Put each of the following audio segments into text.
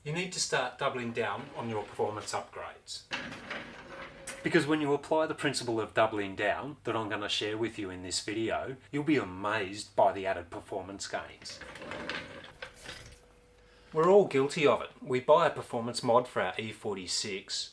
You need to start doubling down on your performance upgrades. Because when you apply the principle of doubling down that I'm going to share with you in this video, you'll be amazed by the added performance gains. We're all guilty of it. We buy a performance mod for our E46,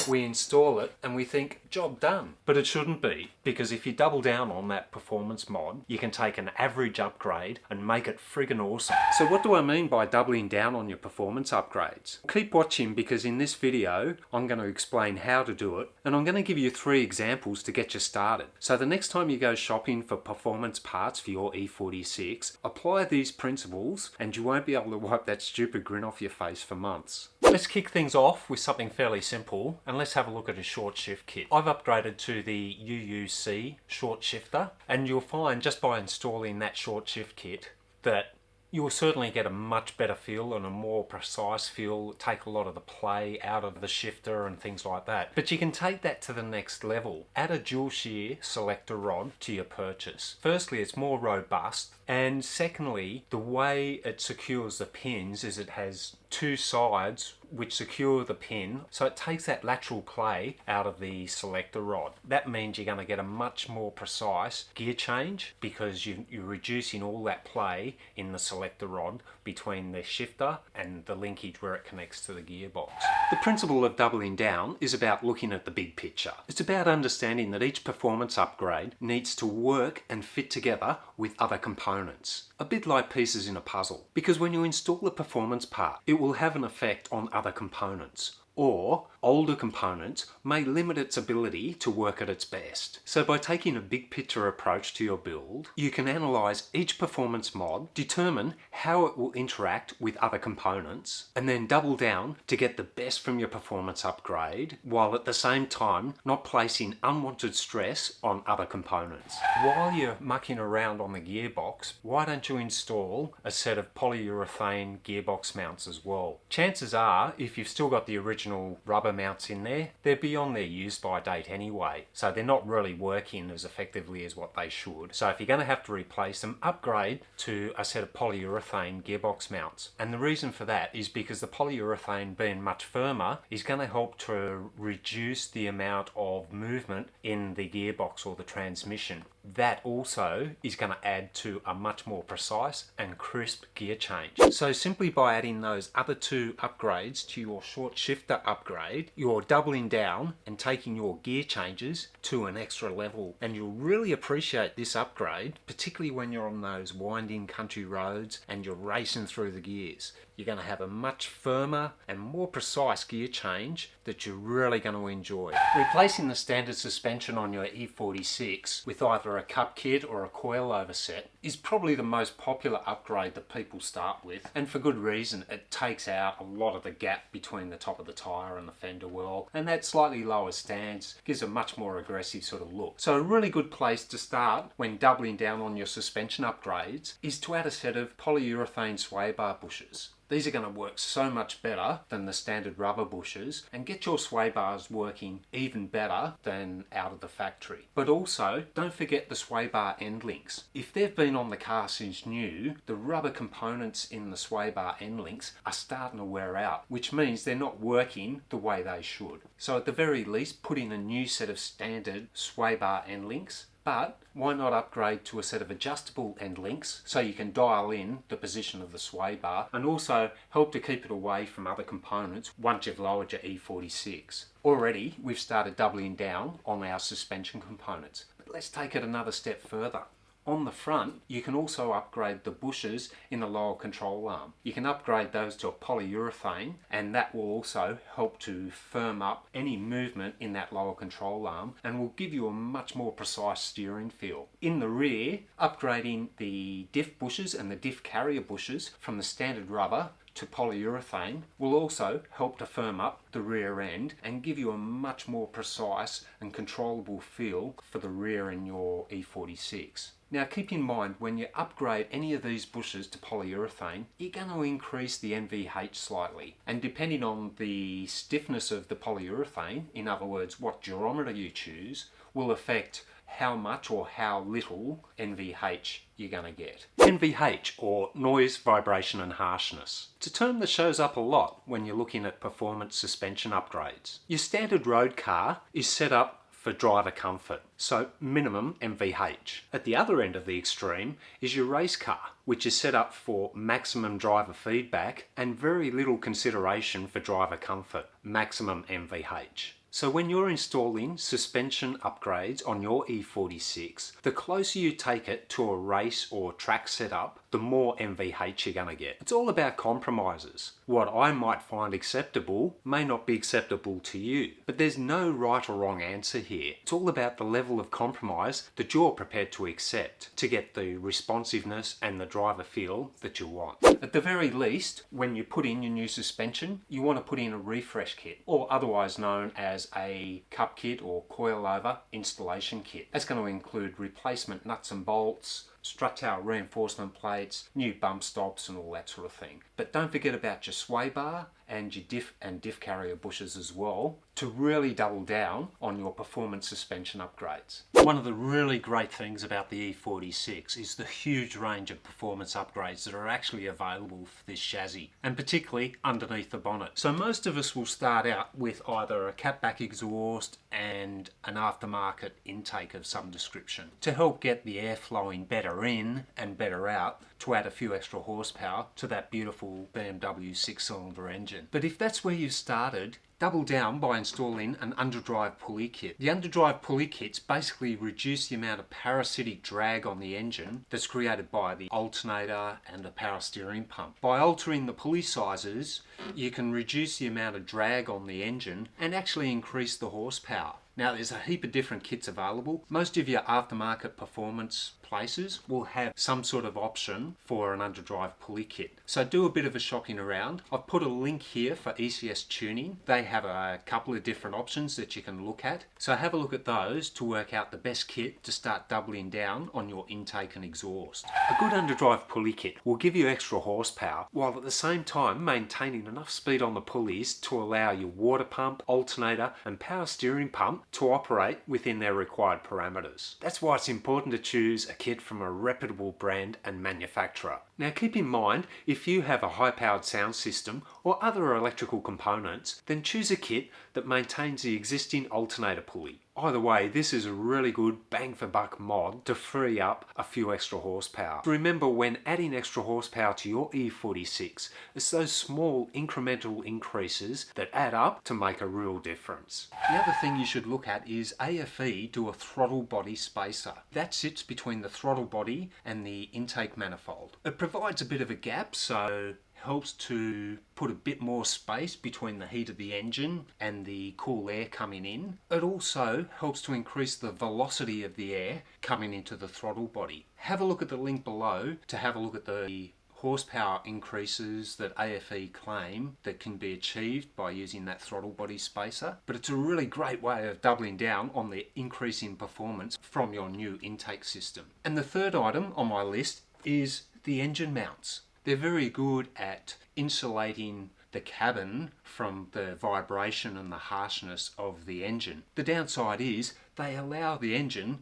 we install it and we think, job done. But it shouldn't be, because if you double down on that performance mod, you can take an average upgrade and make it friggin' awesome. So what do I mean by doubling down on your performance upgrades? Keep watching, because in this video, I'm going to explain how to do it, and I'm going to give you 3 examples to get you started. So the next time you go shopping for performance parts for your E46, apply these principles and you won't be able to wipe that stupid grin off your face for months. Let's kick things off with something fairly simple, and let's have a look at a short shift kit. I've upgraded to the UUC short shifter, and you'll find just by installing that short shift kit that you will certainly get a much better feel and a more precise feel, take a lot of the play out of the shifter and things like that. But you can take that to the next level. Add a dual shear selector rod to your purchase. Firstly, it's more robust, and secondly, the way it secures the pins is it has 2 sides which secure the pin, so it takes that lateral play out of the selector rod. That means you're going to get a much more precise gear change, because you're reducing all that play in the selector rod between the shifter and the linkage where it connects to the gearbox. The principle of doubling down is about looking at the big picture. It's about understanding that each performance upgrade needs to work and fit together with other components. A bit like pieces in a puzzle, because when you install a performance part, it will have an effect on other components, or older components may limit its ability to work at its best. So by taking a big picture approach to your build, you can analyze each performance mod, determine how it will interact with other components, and then double down to get the best from your performance upgrade, while at the same time not placing unwanted stress on other components. While you're mucking around on the gearbox, why don't you install a set of polyurethane gearbox mounts as well? Chances are, if you've still got the original rubber mounts in there, they're beyond their use by date anyway, so they're not really working as effectively as what they should. So if you're going to have to replace them, upgrade to a set of polyurethane gearbox mounts. And the reason for that is because the polyurethane, being much firmer, is going to help to reduce the amount of movement in the gearbox or the transmission. That also is going to add to a much more precise and crisp gear change. So simply by adding those other 2 upgrades to your short shifter upgrade, you're doubling down and taking your gear changes to an extra level. And you'll really appreciate this upgrade, particularly when you're on those winding country roads and you're racing through the gears. You're going to have a much firmer and more precise gear change that you're really going to enjoy. Replacing the standard suspension on your E46 with either a cup kit or a coilover set is probably the most popular upgrade that people start with, and for good reason. It takes out a lot of the gap between the top of the tyre and the fender well, and that slightly lower stance gives a much more aggressive sort of look. So a really good place to start when doubling down on your suspension upgrades is to add a set of polyurethane sway bar bushes. These are going to work so much better than the standard rubber bushes and get your sway bars working even better than out of the factory. But also, don't forget the sway bar end links. If they've been on the car since new, the rubber components in the sway bar end links are starting to wear out, which means they're not working the way they should. So at the very least, put in a new set of standard sway bar end links. But why not upgrade to a set of adjustable end links so you can dial in the position of the sway bar and also help to keep it away from other components once you've lowered your E46. Already we've started doubling down on our suspension components, but let's take it another step further. On the front, you can also upgrade the bushes in the lower control arm. You can upgrade those to a polyurethane, and that will also help to firm up any movement in that lower control arm and will give you a much more precise steering feel. In the rear, upgrading the diff bushes and the diff carrier bushes from the standard rubber to polyurethane will also help to firm up the rear end and give you a much more precise and controllable feel for the rear in your E46. Now keep in mind, when you upgrade any of these bushes to polyurethane, you're going to increase the NVH slightly. And depending on the stiffness of the polyurethane, in other words what durometer you choose, will affect how much or how little NVH you're going to get. NVH, or noise, vibration and harshness. It's a term that shows up a lot when you're looking at performance suspension upgrades. Your standard road car is set up for driver comfort, so minimum NVH. At the other end of the extreme is your race car, which is set up for maximum driver feedback and very little consideration for driver comfort, maximum NVH. So when you're installing suspension upgrades on your E46, the closer you take it to a race or track setup, the more NVH you're going to get. It's all about compromises. What I might find acceptable may not be acceptable to you, but there's no right or wrong answer here. It's all about the level of compromise that you're prepared to accept to get the responsiveness and the driver feel that you want. At the very least, when you put in your new suspension, you want to put in a refresh kit, or otherwise known as a cup kit or coilover installation kit. That's going to include replacement nuts and bolts, strut tail reinforcement plates, new bump stops and all that sort of thing. But don't forget about your sway bar and your diff carrier bushes as well to really double down on your performance suspension upgrades. One of the really great things about the E46 is the huge range of performance upgrades that are actually available for this chassis, and particularly underneath the bonnet. So most of us will start out with either a catback exhaust and an aftermarket intake of some description to help get the air flowing better in and better out, to add a few extra horsepower to that beautiful BMW 6-cylinder engine. But if that's where you started, double down by installing an underdrive pulley kit. The underdrive pulley kits basically reduce the amount of parasitic drag on the engine that's created by the alternator and the power steering pump. By altering the pulley sizes, you can reduce the amount of drag on the engine and actually increase the horsepower. Now, there's a heap of different kits available. Most of your aftermarket performance places will have some sort of option for an underdrive pulley kit. So do a bit of a shopping around. I've put a link here for ECS Tuning. They have a couple of different options that you can look at. So have a look at those to work out the best kit to start doubling down on your intake and exhaust. A good underdrive pulley kit will give you extra horsepower while at the same time maintaining enough speed on the pulleys to allow your water pump, alternator and power steering pump to operate within their required parameters. That's why it's important to choose a kit from a reputable brand and manufacturer. Now keep in mind, if you have a high-powered sound system or other electrical components, then choose a kit that maintains the existing alternator pulley. Either way, this is a really good bang-for-buck mod to free up a few extra horsepower. Remember, when adding extra horsepower to your E46, it's those small incremental increases that add up to make a real difference. The other thing you should look at is AFE do a throttle body spacer. That sits between the throttle body and the intake manifold. It provides a bit of a gap, so helps to put a bit more space between the heat of the engine and the cool air coming in. It also helps to increase the velocity of the air coming into the throttle body. Have a look at the link below to have a look at the horsepower increases that AFE claim that can be achieved by using that throttle body spacer. But it's a really great way of doubling down on the increase in performance from your new intake system. And the third item on my list is the engine mounts. They're very good at insulating the cabin from the vibration and the harshness of the engine. The downside is they allow the engine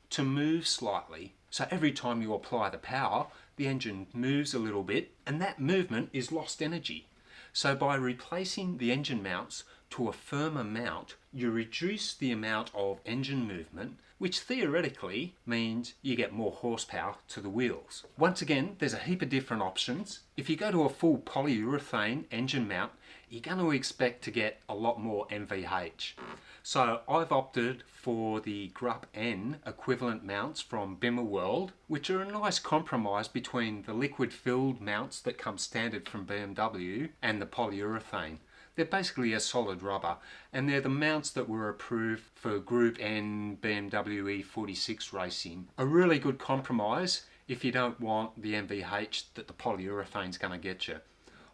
to move slightly. So every time you apply the power, the engine moves a little bit, and that movement is lost energy. So by replacing the engine mounts to a firmer mount, you reduce the amount of engine movement, which theoretically means you get more horsepower to the wheels. Once again, there's a heap of different options. If you go to a full polyurethane engine mount, you're going to expect to get a lot more NVH. So I've opted for the Grupp N equivalent mounts from Bimmerworld, which are a nice compromise between the liquid-filled mounts that come standard from BMW and the polyurethane. They're basically a solid rubber, and they're the mounts that were approved for Group N BMW E46 racing. A really good compromise if you don't want the NVH that the polyurethane's going to get you.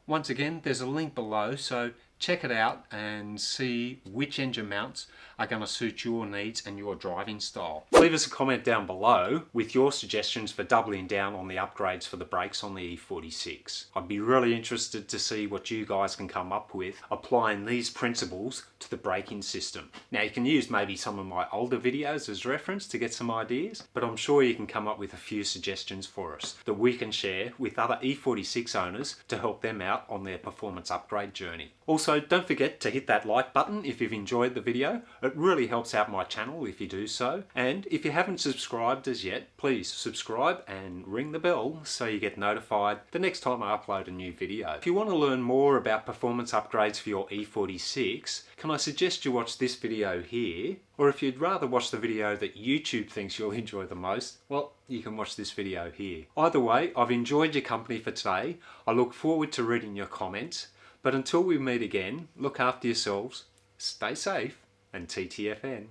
Once again, there's a link below, so check it out and see which engine mounts are going to suit your needs and your driving style. Leave us a comment down below with your suggestions for doubling down on the upgrades for the brakes on the E46. I'd be really interested to see what you guys can come up with applying these principles to the braking system. Now you can use maybe some of my older videos as reference to get some ideas, but I'm sure you can come up with a few suggestions for us that we can share with other E46 owners to help them out on their performance upgrade journey. Also, don't forget to hit that like button if you've enjoyed the video. It really helps out my channel if you do so. And if you haven't subscribed as yet, please subscribe and ring the bell so you get notified the next time I upload a new video. If you want to learn more about performance upgrades for your E46, can I suggest you watch this video here? Or if you'd rather watch the video that YouTube thinks you'll enjoy the most, well, you can watch this video here. Either way, I've enjoyed your company for today. I look forward to reading your comments. But until we meet again, look after yourselves, stay safe, and TTFN.